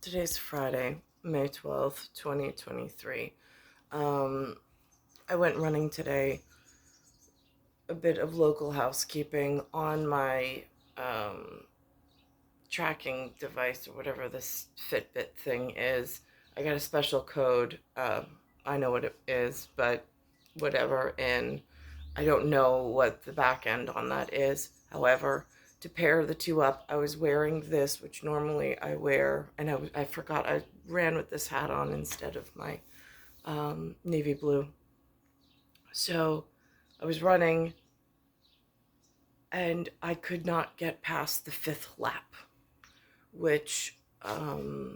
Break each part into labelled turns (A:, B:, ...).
A: Today's Friday, May 12th, 2023. Um, I went running today, a bit of local housekeeping on my um, tracking device or whatever this Fitbit thing is. I got a special code. I know what it is, but whatever. And I don't know what the back end on that is. However, to pair the two up, I was wearing this, which normally I wear, and I forgot I ran with this hat on instead of my navy blue. So I was running, and I could not get past the fifth lap, which my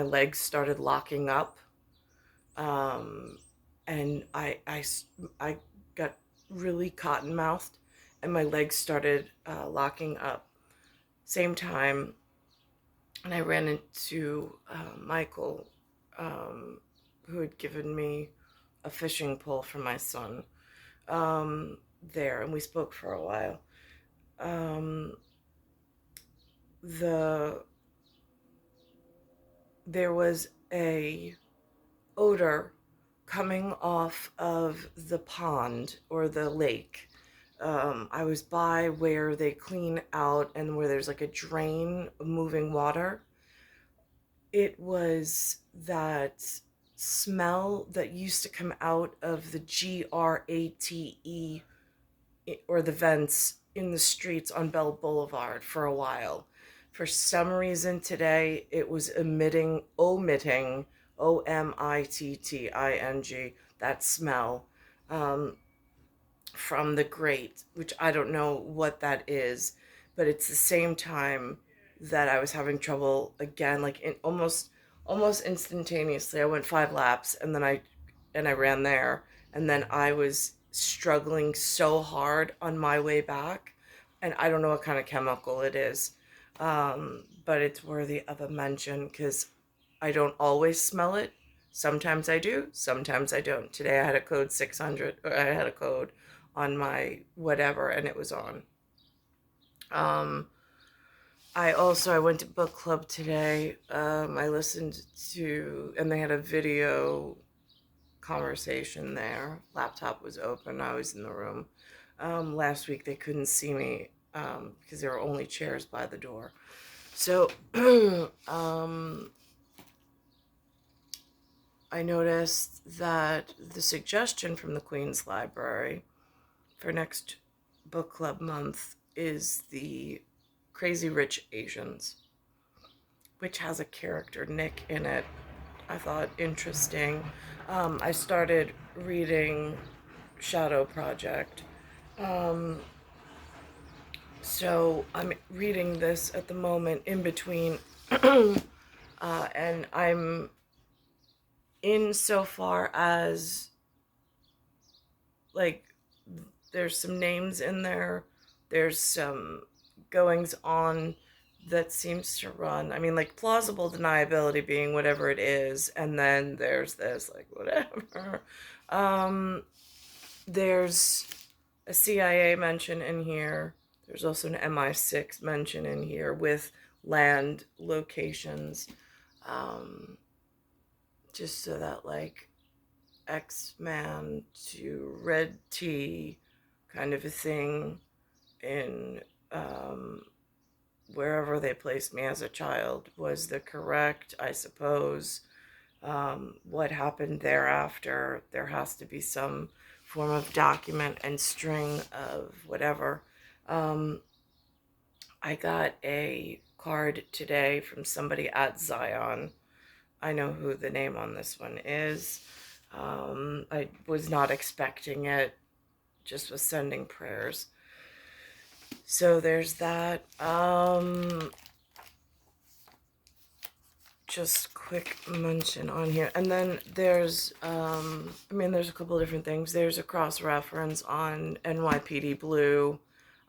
A: legs started locking up, um, and I got really cotton mouthed, and my legs started locking up. Same time, and I ran into Michael, um, who had given me a fishing pole for my son there, and we spoke for a while. Um, the There was a odor coming off of the pond or the lake. I was by where they clean out and where there's like a drain of moving water. It was that smell that used to come out of the GRATE or the vents in the streets on Bell Boulevard for a while. For some reason today, it was omitting, OMITTING, that smell um, from the grate, which I don't know what that is, but it's the same time that I was having trouble again, like in almost instantaneously. I went 5 laps and I ran there, and then I was struggling so hard on my way back, and I don't know what kind of chemical it is, but it's worthy of a mention because I don't always smell it. Sometimes I do, sometimes I don't. Today I had a code 600, or I had a code on my whatever, and it was on. Um, I went to book club today. I listened to, and they had a video conversation there. Laptop was open. I was in the room. Last week they couldn't see me because there were only chairs by the door. So I noticed that the suggestion from the Queen's Library for next book club month is the Crazy Rich Asians, which has a character, Nick, in it. I thought interesting. I started reading Shadow Project. Um, so I'm reading this at the moment in between, and I'm in so far as like there's some names in there. There's some goings on that seems to run. I mean, like plausible deniability being whatever it is, and then there's this like whatever. Um, there's a CIA mention in here. There's also an MI6 mention in here with land locations, um, just so that like X-Man to Red T kind of a thing in wherever they placed me as a child was the correct, I suppose. What happened thereafter, there has to be some form of document and string of whatever. Um, I got a card today from somebody at Zion. I know who the name on this one is. I was not expecting it, just was sending prayers. So there's that. Just quick mention on here. And then there's, there's a couple of different things. There's a cross reference on NYPD Blue.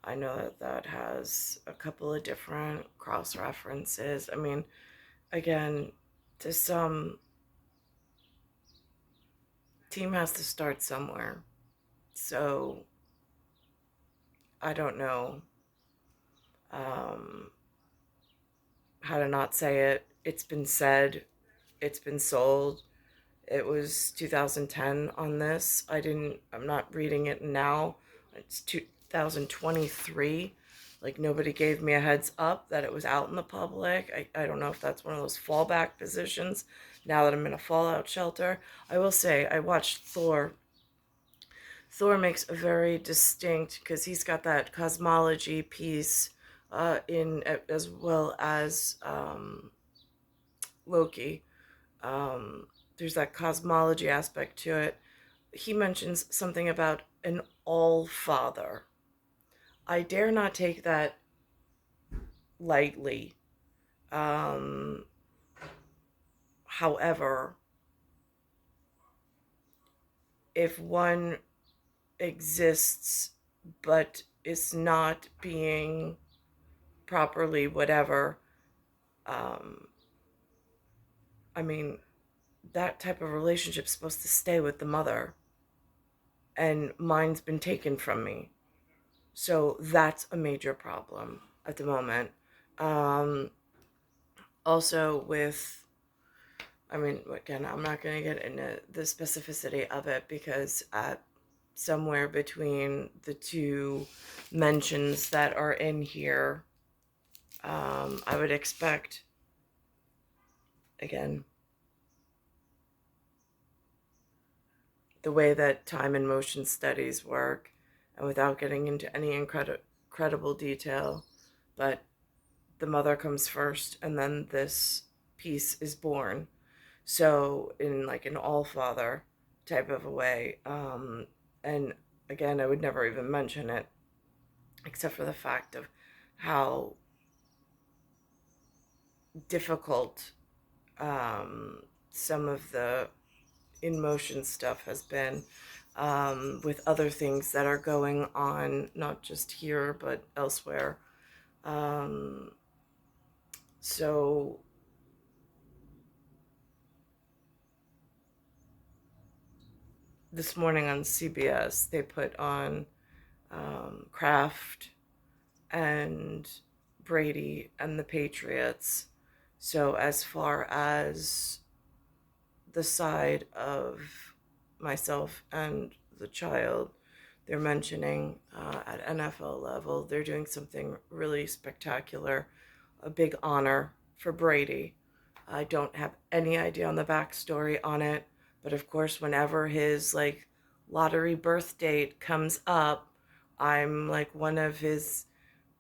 A: I know that that has a couple of different cross references. I mean, again, to some, team has to start somewhere. So I don't know um, how to not say it. It's been said, it's been sold. It was 2010 on this. I'm not reading it now. It's 2023. Like, nobody gave me a heads up that it was out in the public. I don't know if that's one of those fallback positions now that I'm in a fallout shelter. I will say, I watched Thor. Thor makes a very distinct, because he's got that cosmology piece in as well as Loki. Um, there's that cosmology aspect to it. He mentions something about an all father. I dare not take that lightly. Um, However, if one exists but is not being properly whatever, um, I mean, that type of relationship's supposed to stay with the mother, and mine's been taken from me. So that's a major problem at the moment. Um, Also, with, I mean, again, I'm not going to get into the specificity of it, because at somewhere between the two mentions that are in here, I would expect, again, the way that time and motion studies work, and without getting into any incredible detail, but the mother comes first and then this piece is born. So, in like an all father type of a way. And again, I would never even mention it, except for the fact of how difficult some of the in motion stuff has been, with other things that are going on, not just here, but elsewhere. Um, so, this morning on CBS, they put on Kraft and Brady and the Patriots. So, as far as the side of myself and the child, they're mentioning at NFL level, they're doing something really spectacular, a big honor for Brady. I don't have any idea on the backstory on it, but of course, whenever his like lottery birth date comes up, I'm like one of his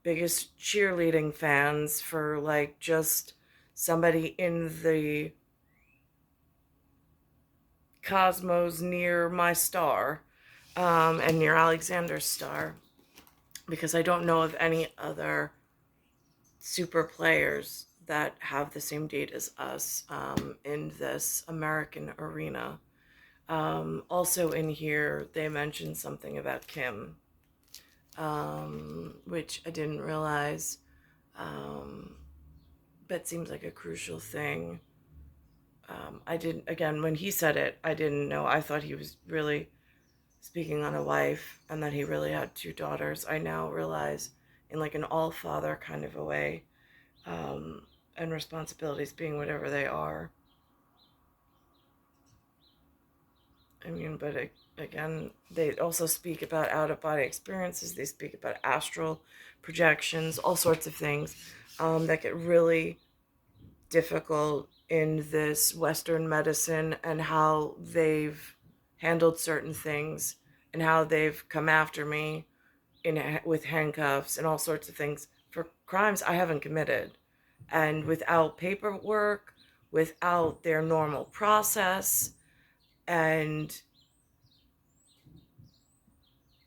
A: biggest cheerleading fans for like just somebody in the cosmos near my star, and near Alexander's star, because I don't know of any other super players that have the same date as us, in this American arena. Also in here, they mentioned something about Kim, which I didn't realize, um, but seems like a crucial thing. I didn't, again, when he said it, I didn't know. I thought he was really speaking on a wife and that he really had two daughters. I now realize, in like an all father kind of a way, um, and responsibilities being whatever they are. I mean, but again, they also speak about out of body experiences, they speak about astral projections, all sorts of things, that get really difficult in this Western medicine, and how they've handled certain things, and how they've come after me with handcuffs and all sorts of things for crimes I haven't committed, and without paperwork, without their normal process. And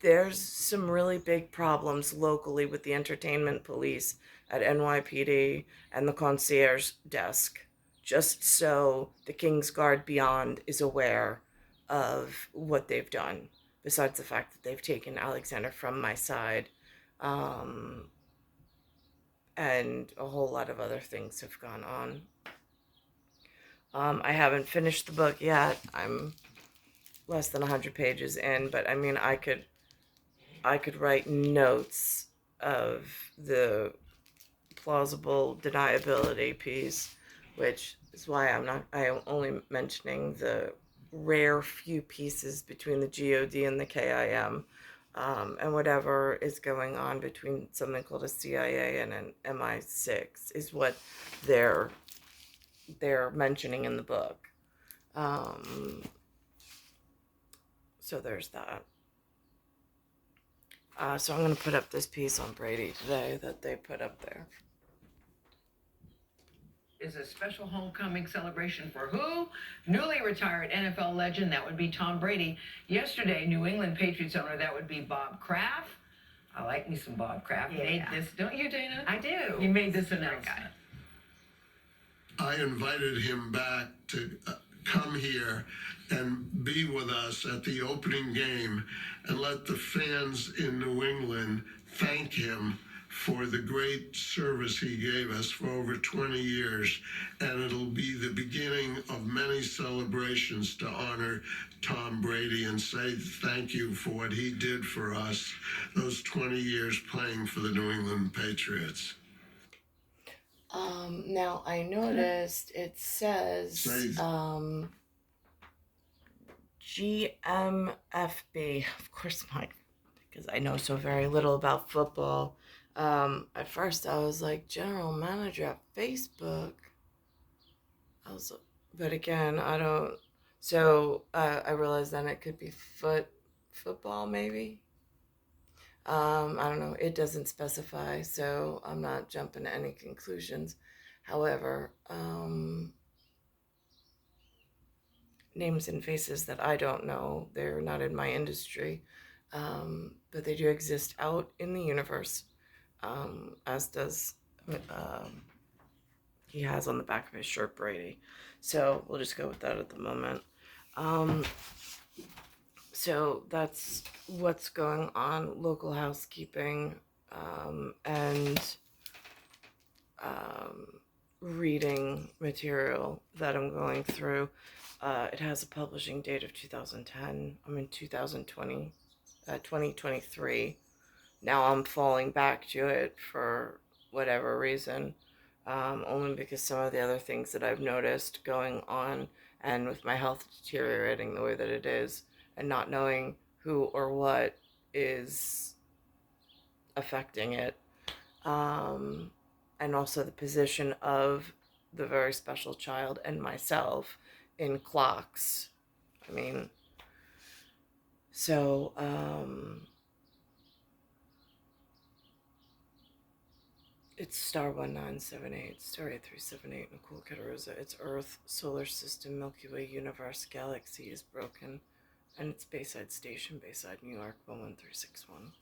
A: there's some really big problems locally with the entertainment police at NYPD and the concierge desk, just so the King's Guard Beyond is aware of what they've done, besides the fact that they've taken Alexander from my side. Um, and a whole lot of other things have gone on. I haven't finished the book yet. I'm less than 100 pages in, but I mean, I could write notes of the plausible deniability piece, which is why I'm only mentioning the rare few pieces between the God and the KIM, and whatever is going on between something called a CIA and an MI6 is what they're mentioning in the book. So there's that. So I'm going to put up this piece on Brady today that they put up there.
B: Is a special homecoming celebration for who? Newly retired NFL legend, that would be Tom Brady. Yesterday, New England Patriots owner, that would be Bob Kraft. I like me some Bob Kraft.
C: Yeah.
B: Made this, don't you, Dana?
C: I do.
B: You made this announcement.
D: I invited him back to come here and be with us at the opening game and let the fans in New England thank him for the great service he gave us for over 20 years. And it'll be the beginning of many celebrations to honor Tom Brady and say thank you for what he did for us those 20 years playing for the New England Patriots.
A: Now I noticed it says GMFB. Of course, because I know so very little about football. At first I was like, general manager at Facebook. But again, I don't. So I realized then it could be football maybe. I don't know. It doesn't specify, so I'm not jumping to any conclusions. However, names and faces that I don't know, they're not in my industry, but they do exist out in the universe, as does he has on the back of his shirt, Brady. So we'll just go with that at the moment. So that's what's going on, local housekeeping, and reading material that I'm going through. It has a publishing date of 2010. I'm in 2023. Now I'm falling back to it for whatever reason, only because some of the other things that I've noticed going on, and with my health deteriorating the way that it is, and not knowing who or what is affecting it, and also the position of the very special child and myself in clocks. I mean, so it's star 1978, star 8378, Nicole, Cattaruzza. It's Earth, solar system, Milky Way, universe, galaxy is broken, and it's Bayside Station, Bayside, New York, 11361.